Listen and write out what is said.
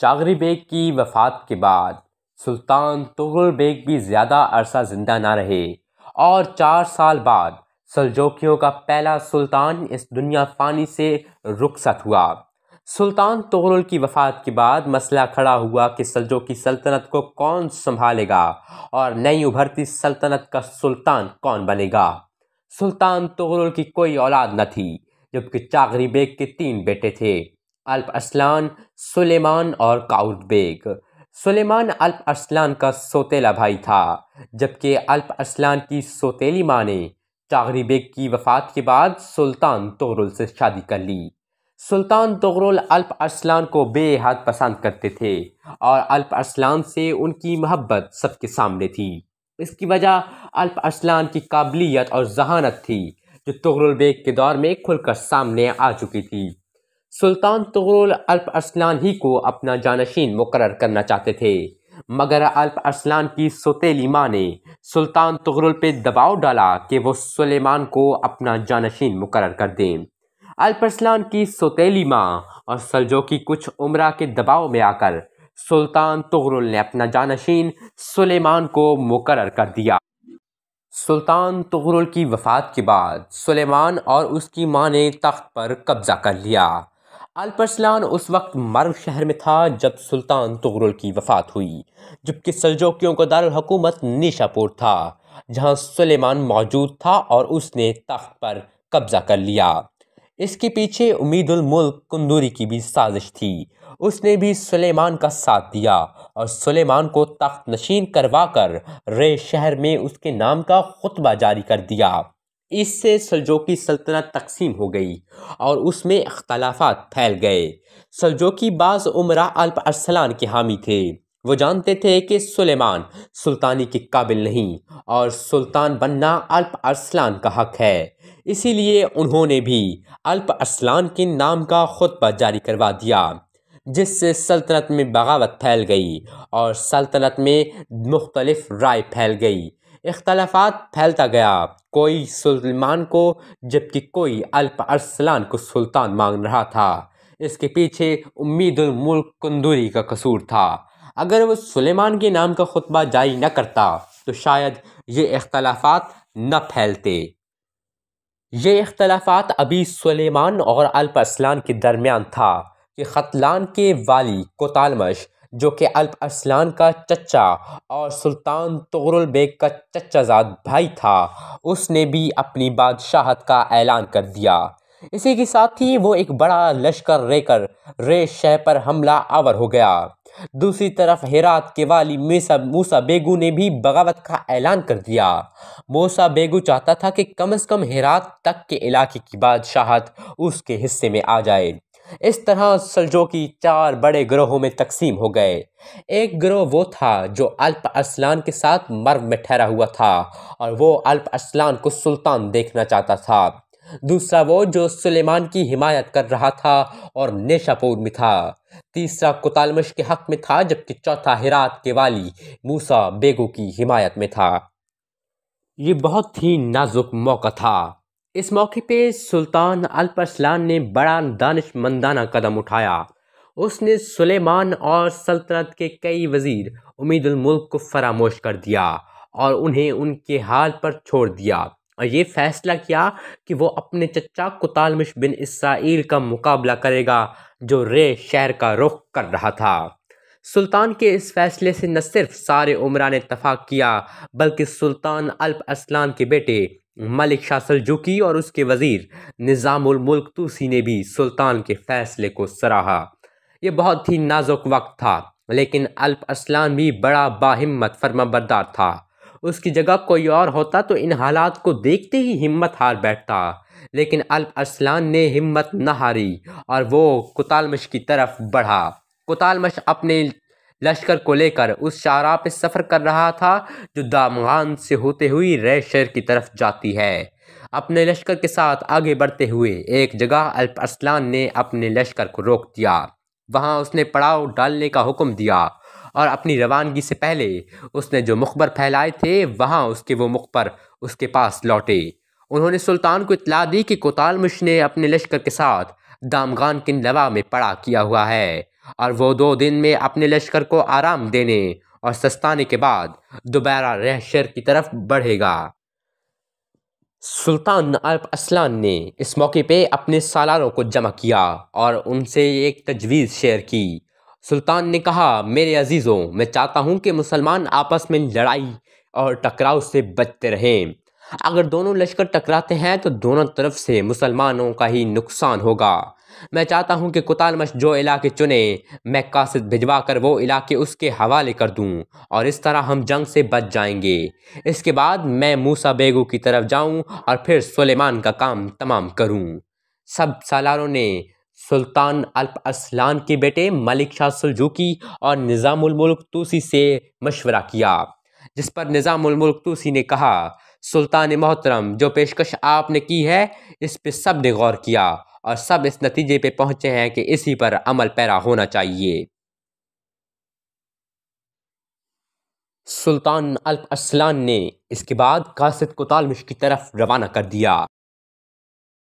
چاغری bag کی وفات کے بعد سلطان طغرل بیگ بھی زیادہ عرصہ زندہ نہ رہے اور 4 سال بعد سلجوکیوں کا پہلا سلطان اس دنیا فانی سے رخصت ہوا۔ سلطان طغرل کی وفات کے بعد مسئلہ کھڑا ہوا کہ سلجوکی سلطنت کو کون سنبھالے گا اور نئی ابھرتی سلطنت کا سلطان کون بنے گا۔ سلطان طغرل کی کوئی اولاد نہ تھی، جبکہ چاغری بیگ کے 3 بیٹے تھے: الپ ارسلان، سلیمان اور کاؤرد بیگ۔ سلیمان الپ ارسلان کا سوتیلا بھائی تھا، جبکہ الپ ارسلان کی سوتیلی ماں نے چاغری بیگ کی وفات کے بعد سلطان طغرل سے شادی کر لی۔ سلطان طغرل الپ ارسلان کو بے حد پسند کرتے تھے اور الپ ارسلان سے ان کی محبت سب کے سامنے تھی۔ اس کی وجہ الپ ارسلان کی قابلیت اور ذہانت تھی، جو طغرل بیگ کے دور میں کھل کر سامنے آ چکی تھی۔ سلطان طغرل الپ ارسلان ہی کو اپنا جانشین مقرر کرنا چاہتے تھے، مگر الپ ارسلان کی سوتیلی ماں نے سلطان طغرل پہ دباؤ ڈالا کہ وہ سلیمان کو اپنا جانشین مقرر کر دیں۔ الپ ارسلان کی سوتیلی ماں اور سلجوکی کچھ امراء کے دباؤ میں آ کر سلطان طغرل نے اپنا جانشین سلیمان کو مقرر کر دیا۔ سلطان طغرل کی وفات کے بعد سلیمان اور اس کی ماں نے تخت پر قبضہ کر لیا۔ الپ ارسلان اس وقت مرو شہر میں تھا جب سلطان طغرل کی وفات ہوئی، جبکہ سلجوکیوں کا دارالحکومت نیشا پور تھا، جہاں سلیمان موجود تھا اور اس نے تخت پر قبضہ کر لیا۔ اس کے پیچھے امید الملک کندوری کی بھی سازش تھی۔ اس نے بھی سلیمان کا ساتھ دیا اور سلیمان کو تخت نشین کروا کر رے شہر میں اس کے نام کا خطبہ جاری کر دیا۔ اس سے سلجوکی سلطنت تقسیم ہو گئی اور اس میں اختلافات پھیل گئے۔ سلجوکی بعض امراء الپ ارسلان کے حامی تھے۔ وہ جانتے تھے کہ سلیمان سلطانی کے قابل نہیں اور سلطان بننا الپ ارسلان کا حق ہے، اسی لیے انہوں نے بھی الپ ارسلان کے نام کا خطبہ جاری کروا دیا، جس سے سلطنت میں بغاوت پھیل گئی اور سلطنت میں مختلف رائے پھیل گئی۔ اختلافات پھیلتا گیا، کوئی سلیمان کو جبکہ کوئی الپ ارسلان کو سلطان مانگ رہا تھا۔ اس کے پیچھے امید الملک کندوری کا قصور تھا۔ اگر وہ سلیمان کے نام کا خطبہ جاری نہ کرتا تو شاید یہ اختلافات نہ پھیلتے۔ یہ اختلافات ابھی سلیمان اور الپ ارسلان کے درمیان تھا کہ ختلان کے والی کوتالمش، جو کہ الپ ارسلان کا چچا اور سلطان طغرل بیگ کا چچا زاد بھائی تھا، اس نے بھی اپنی بادشاہت کا اعلان کر دیا۔ اسی کے ساتھ ہی وہ ایک بڑا لشکر لے کر رے شہر پر حملہ آور ہو گیا۔ دوسری طرف ہرات کے والی موسیٰ بیگو نے بھی بغاوت کا اعلان کر دیا۔ موسیٰ بیگو چاہتا تھا کہ کم از کم ہرات تک کے علاقے کی بادشاہت اس کے حصے میں آ جائے۔ اس طرح سلجوکی 4 بڑے گروہوں میں تقسیم ہو گئے۔ ایک گروہ وہ تھا جو الپ ارسلان کے ساتھ مرو میں ٹھہرا ہوا تھا اور وہ الپ ارسلان کو سلطان دیکھنا چاہتا تھا۔ دوسرا وہ جو سلیمان کی حمایت کر رہا تھا اور نیشا پور میں تھا۔ تیسرا کوتالمش کے حق میں تھا، جبکہ چوتھا ہرات کے والی موسیٰ بیگو کی حمایت میں تھا۔ یہ بہت ہی نازک موقع تھا۔ اس موقع پہ سلطان الپ ارسلان نے بڑا دانش مندانہ قدم اٹھایا۔ اس نے سلیمان اور سلطنت کے کئی وزیر امید الملک کو فراموش کر دیا اور انہیں ان کے حال پر چھوڑ دیا، اور یہ فیصلہ کیا کہ وہ اپنے چچا کوتالمش بن اسرائیل کا مقابلہ کرے گا، جو رے شہر کا رخ کر رہا تھا۔ سلطان کے اس فیصلے سے نہ صرف سارے امراء نے اتفاق کیا، بلکہ سلطان الپ ارسلان کے بیٹے ملک شاہ سلجوکی اور اس کے وزیر نظام الملک توسی نے بھی سلطان کے فیصلے کو سراہا۔ یہ بہت ہی نازک وقت تھا، لیکن الپ ارسلان بھی بڑا باہمت فرمانبردار تھا۔ اس کی جگہ کوئی اور ہوتا تو ان حالات کو دیکھتے ہی ہمت ہار بیٹھتا، لیکن الپ ارسلان نے ہمت نہ ہاری اور وہ کوتالمش کی طرف بڑھا۔ کوتالمش اپنے لشکر کو لے کر اس شاہراہ پہ سفر کر رہا تھا جو دامغان سے ہوتے ہوئی رے شہر کی طرف جاتی ہے۔ اپنے لشکر کے ساتھ آگے بڑھتے ہوئے ایک جگہ الپ ارسلان نے اپنے لشکر کو روک دیا۔ وہاں اس نے پڑاؤ ڈالنے کا حکم دیا اور اپنی روانگی سے پہلے اس نے جو مخبر پھیلائے تھے وہاں اس کے وہ مخبر اس کے پاس لوٹے۔ انہوں نے سلطان کو اطلاع دی کہ کوتالمش نے اپنے لشکر کے ساتھ دامغان کے نواح میں پڑاؤ کیا ہوا ہے اور وہ 2 دن میں اپنے لشکر کو آرام دینے اور سستانے کے بعد دوبارہ شہر کی طرف بڑھے گا۔ سلطان الپ ارسلان نے اس موقع پہ اپنے سالاروں کو جمع کیا اور ان سے ایک تجویز شیئر کی۔ سلطان نے کہا، میرے عزیزوں، میں چاہتا ہوں کہ مسلمان آپس میں لڑائی اور ٹکراؤ سے بچتے رہیں۔ اگر دونوں لشکر ٹکراتے ہیں تو دونوں طرف سے مسلمانوں کا ہی نقصان ہوگا۔ میں چاہتا ہوں کہ کوتالمش جو علاقے چنے، میں قاصد بھجوا کر وہ علاقے اس کے حوالے کر دوں اور اس طرح ہم جنگ سے بچ جائیں گے۔ اس کے بعد میں موسیٰ بیگو کی طرف جاؤں اور پھر سلیمان کا کام تمام کروں۔ سب سالاروں نے سلطان الپ ارسلان کے بیٹے ملک شاہ سلجوقی اور نظام الملک طوسی سے مشورہ کیا، جس پر نظام الملک طوسی نے کہا، سلطان محترم، جو پیشکش آپ نے کی ہے اس پہ سب نے غور کیا اور سب اس نتیجے پہ پہنچے ہیں کہ اسی پر عمل پیرا ہونا چاہیے۔ سلطان الپ ارسلان نے اس کے بعد قاصد کوتالمش کی طرف روانہ کر دیا۔